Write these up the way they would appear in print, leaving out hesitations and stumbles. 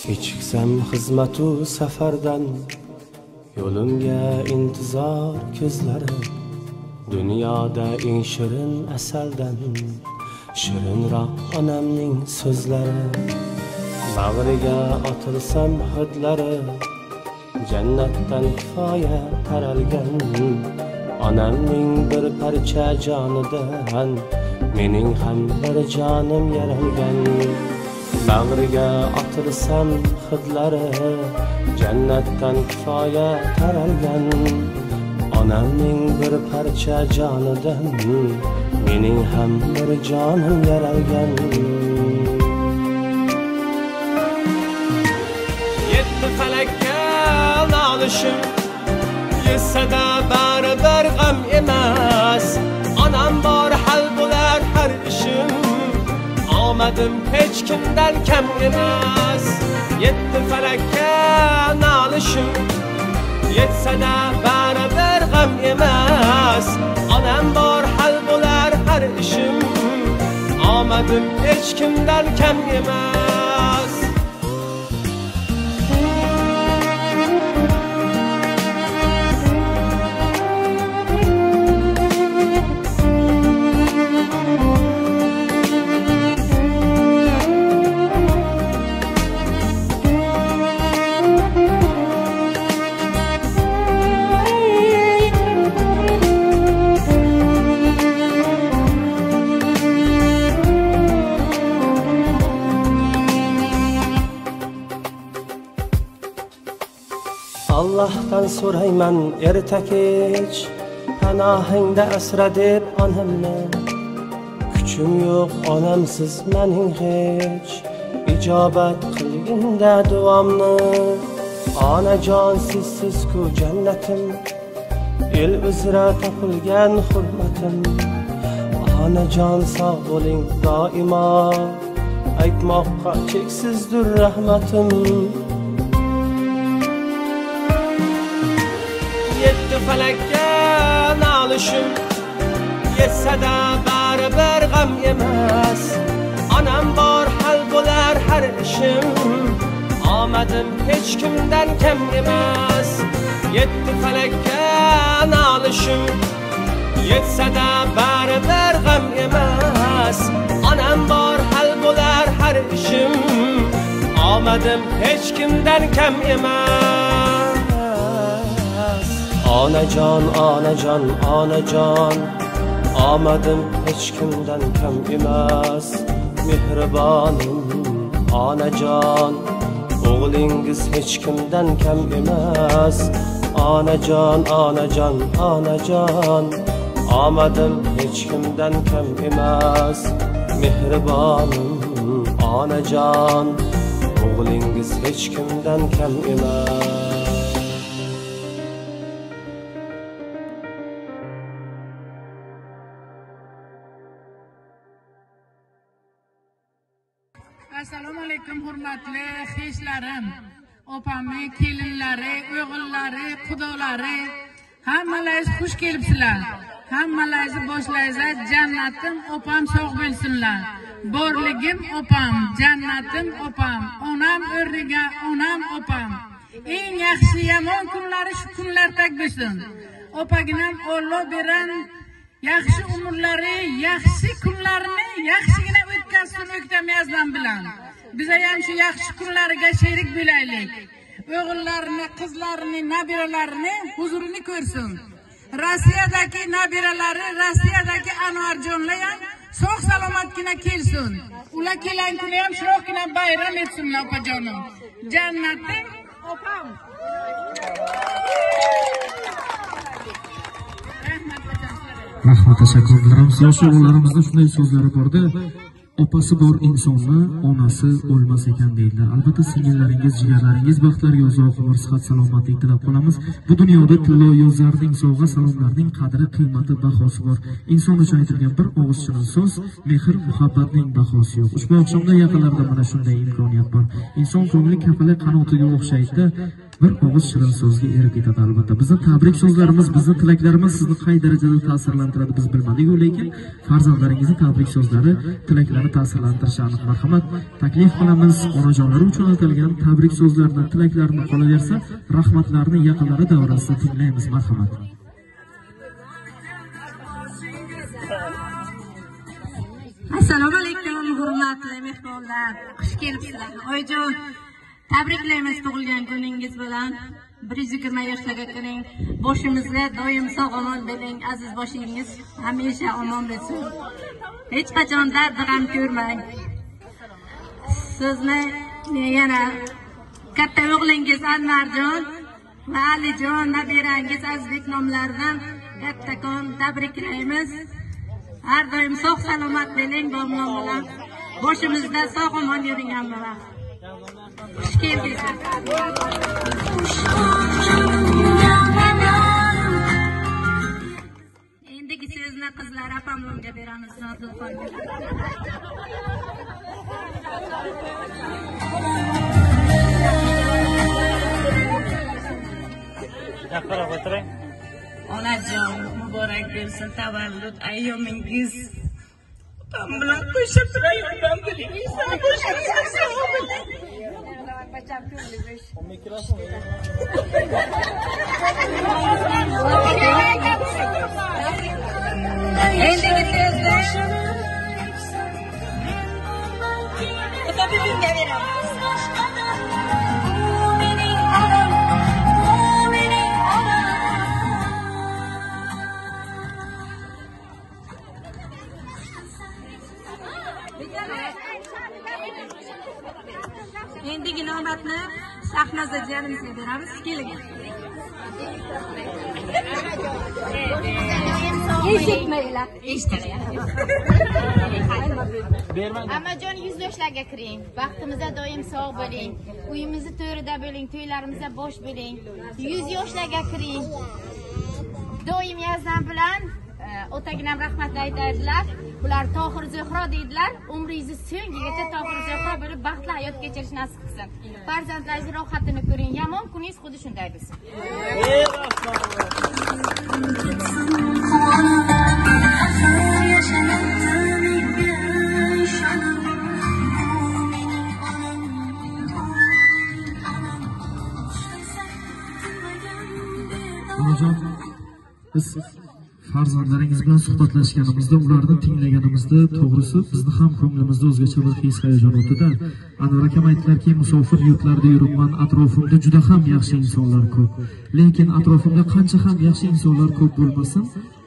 Kechiksam xizmatu safardan, yo'limga intizor ko'zlari, dunyoda eng shirin asaldan shirinroq onamning so'zlari. Bag'riga otilsam hidlari, jannatdan kifoya taralgan, onamning bir parcha jonidan mening ham bir jonim yaralgan. Bag'riga otilsam hidlari, jannatdan kifoya taralgan, onamning bir parcha jonidan mening ham bir jonim yaralgan. Yetti falakka nolishim, yetsada baribir g'am emas, onam bor hal bo'lar har ishim, omadim hech kimdan kam emas. Yetti falakka nolishim, yetsada baribir g'am emas, onam bor hal bo'lar har ishim, omadim hech kimdan kam emas. Allah'tan so'rayman erta kech, panohingda asra deb onamni. Kuchim yo'q onamsiz mening hech, ijobat qilginda duomni. Onajon sizsiz-ku jannatim, el uzra topilgan hurmatim. Onajon sog' bo'ling doimo, aytmoqqa cheksizdir rahmatim. Yetti falakka nolishim, yetsada baribir g'am emas, onam bor hal bo'lar har ishim, omadim hech kimdan kam emas. Yetti falakka nolishim, yetsada baribir g'am emas, onam bor hal bo'lar har ishim, omadim hech kimdan kam emas. Onajon, onajon, onajon, omadim hech kimdan kam emas. Mehribonim onajon, o'g'lingiz hech kimdan kam emas. Onajon, onajon, onajon, omadim hech kimdan kam emas. Mehribonim onajon, o'g'lingiz hech kimdan kam emas. Assalomu alaykum hurmatli xeshlarim, opamning kelinlari, o'g'illari, qudolari, hammalaringiz xush kelibsizlar. Hammalaringizni boshlaysiz, jannatim opam sog' bo'lsinlar. Borligim opam, jannatim opam, onam o'rniga onam opam. Eng yaxshi yomon kunlari shu kunlardek bo'lsin. Opaginam Alloh beran yaxshi umrlari, yaxshi kunlarini yaxshigina o'tkazsin o'ktamiyazdan bilan. Biz ham shu yaxshi kunlariga sherik bo'laylik. O'g'illarini, qizlarini, nabiralarini huzurini ko'rsin. Rossiyadagi nabiralari, Rossiyadagi Anvarjonlar ham sog' salomatgina kelsin. Ular kelgan kuni ham shuroqgina bayram etsinlar opajonim. Jannating opam. Rahmat, tashakkur qilaman. Yosh o'g'illarimizda shunday so'zlari borda, opasi bor insonni onasi o'lmas ekan deydilar. Albatta singillaringiz, jigarlaringiz baxtlariga uzoq umr, sihat, salomatlik tilab qolamiz. Bu dunyoda tillo yozlarning, sovg'a salomlarning qadri, qiymati, bahosi bor. Inson uchun aytilgan bir og'iz shirin so'z, mehr, muhabbatning bahosi yo'q. Ushbu oqshomda yaqinlarda mana shunday imkoniyat bor. Inson ko'ngli kapalak qanotiga o'xshaydi. bir og'iz shirin so'zga erib ketadi. Albatta bizni tabrik so'zlarimiz, bizni tilaklarimiz sizni qay darajada ta'sirlantiradi biz bilmadik-ku, lekin farzandlaringizni tabrik so'zlari tilaklarni ta'sirlantirishi aniq. Marhamat, taklif qilamiz, onajonlar uchun aytilgan tabrik so'zlarini, tilaklarni qolaversa, rahmatlarni yaqinlari davrasida tinglaymiz. Marhamat. Assalomu alaykum, hurmatli mehmonlar. Xush kelibsizlar. Oyijon, tabriklaymiz tug'ilgan kuningiz bilan. 120 yoshlarga kiring. Boshimizga doim sog'-omon bo'ling. Aziz boshingiz hamisha omon bo'lsin. Hech qachon dard g'am ko'rmang. Sizni yana katta o'g'lingiz Anvarjon va Alijon, nabirangiz Azizbek nomlaridan kattakon tabriklaymiz. Har doim sog' salomat bo'ling, bomlon bilan. Boshimizda sog'-omon yuring hammalar. Xush keldingiz. Endigi so'zni qizlar opamga beramiz, Nodilxon. Yaqinroq o'tiring. Onajon, muborak bo'lsin tavallud ayyomingiz. Opam bilan qo'shib turayotgan bilingiz. Endigi tezda Tabibimga beramiz. Endigi navbatni Shahnoza jiyanimizga beramiz. Keling. Eshitmaylar. Amajon 100 yoshlarga kiring. Vaqtimizda doim sog' bo'ling. Uyimizni to'rida bo'ling, to'ylarimizda bosh bo'ling. 100 yoshlarga kiring. Doim yazdan bilan otaginam rahmat aytadilar. Bular Tohir Zuhro deydilar. Umringizni so'ngigacha Tohir Zuhro bo'lib baxtli hayot kechirish nasib qilsin. Farzandlaringiz rohatini ko'ring. Yomon kuningiz xuddi shunday bo'lsin. Onajon, biz farzandlaringiz bilan suhbatlashganimizda, ularni tinglaganimizda, to'g'risi bizni ham ko'nglimizda o'zgacha bir his hayajon o'tdi-da. Anvar akam aytdilarki, musofir yurtlarda yuribman, atrofimda juda ham yaxshi insonlar ko'p. Lekin atrofimda qancha ham yaxshi insonlar ko'p bo'lmasin,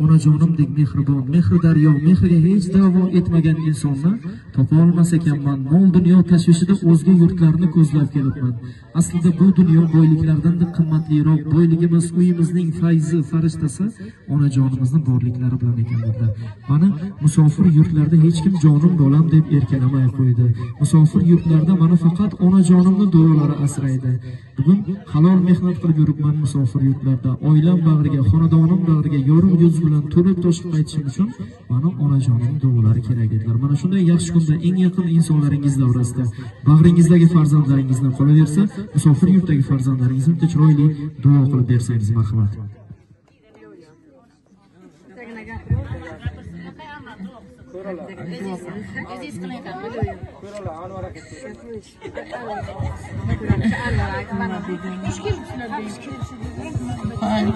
onajonimdek mehribon, mehri daryo, mehriga hech da'vo etmagan insonni topa olmas ekanman. Mol dunyo tashvishida o'zga yurtlarni ko'zlab kelibman. Aslida bu dunyo boyliklaridan qimmatliroq boyligimiz, uyimizning fayzi, farishtasi onajonimizning borliklari bilan ekan dedilar. Mana musofir yurtlarda hech kim jonim bolam deb erkalamay qo'ydi. Musofir yurtlarda mana faqat onajonimning duolari asraydi. Bugun halol mehnat qilib yuribman musofir yurtlarda. Oilam bag'riga, xonadonim bag'riga yorug' yuz bilan to'lib toshib qaytishim uchun mana onajonim duolari kerak dedilar. Mana shunday yaxshi kunda eng yaqin insonlaringiz davrasida bag'ringizdagi farzandlaringizdan qolaversa, musofir yurtdagi farzandlaringizni chiroyli duo qilib bersangiz marhamat.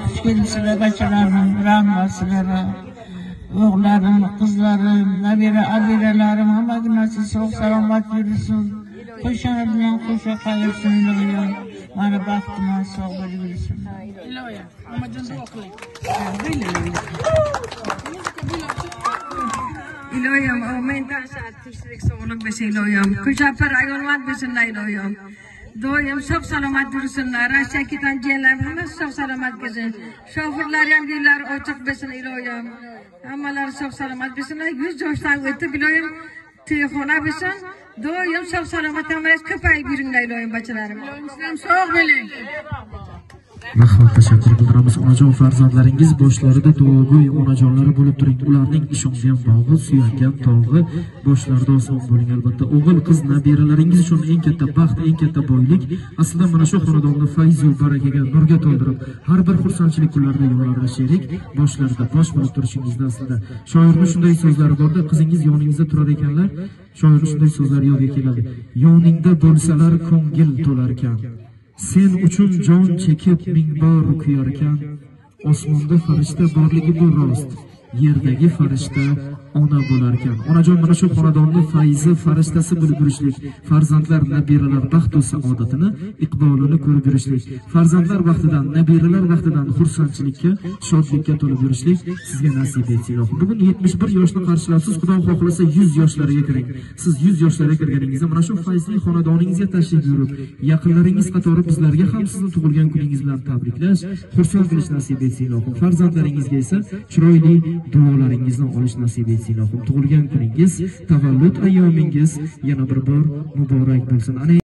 Xush kelibsizlar bachalarim, rahmatsizlar. O'g'larim, qizlarim, nabira abiralarim hammaga nasib sog' salomat yursin. Qo'shani bilan qo'sha qaytsin iloyim. Mana baxtimdan sog' bo'lib yursin. Iloyim, omajon duo qiling. Iloyim, amin tashar, tinchlik sog'lik bo'lsin iloyim. Kuchapir ayolmat bo'lsinlar iloyim. Doim sog' salomat yursinlar. Rashakidan jiyanlar hammasi sog' salomat bo'lsin. Shofirlar ham yo'llari ochiq bo'lsin iloyim. Hammalari sog' salomat bo'lsinlar. 100 yoshdan o'tib iloyim to'yxona bo'lsin. Doim sog' salomat hammangiz ko'payib yuringlar iloyim bachalarim. Iloyim sizlar ham sog' bo'ling. Rahmat, tashakkur bildiramiz. Onajon, farzandlaringiz boshlarida duogo'y onajonlari bo'lib turing. Ularning ishongan bog'i, suyangan tog'i boshlarida oson bo'ling. Albatta, o'g'il, qiz, nabiralaringiz uchun eng katta baxt, eng katta boylik. Aslida mana shu xonadonni fayz va barakaga, nurga to'ldirib, har bir xursandchilik kunlarida yo'llarida sherik, boshlarida bosh bo'lib turishingizda aslida shoirning shunday so'zlari borda, qizingiz yoningizda turar ekanlar. Shoirning shunday so'zlari yodga keladi. Yoningda bo'lsalar ko'ngil to'larkan. Sen uchun jon chekib ming bor kuyarkan. Osmonda farishta borligi bu rost, yerdagi farishta ona bo'larkan. Onajon, mana shu xonadonni fayzi farishtasi bo'lib yurishlik, farzandlar, nabiralar baxt va saodatini, iqbolini ko'rib yurishlik, farzandlar vaqtidan, nabiralar vaqtidan xursandchilikka, shodlikka to'lib yurishlik sizga nasib etsin. Bugun 71 yoshni qarshilabsiz, Xudo xohlasa 100 yoshlarga kiring. Siz 100 yoshlarga kirganingizda mana shu fayzli xonadoningizga tashrif buyurib, yaqinlaringiz qatori bizlarga ham sizni tug'ilgan kuningiz bilan tabriklash, xursand qilish nasib etsin. Farzandlaringizga esa chiroyli duolaringizni olish nasib etsin. Tug'ilgan kuningiz, tavallud ayyomingiz yana bir bor muborak bo'lsin.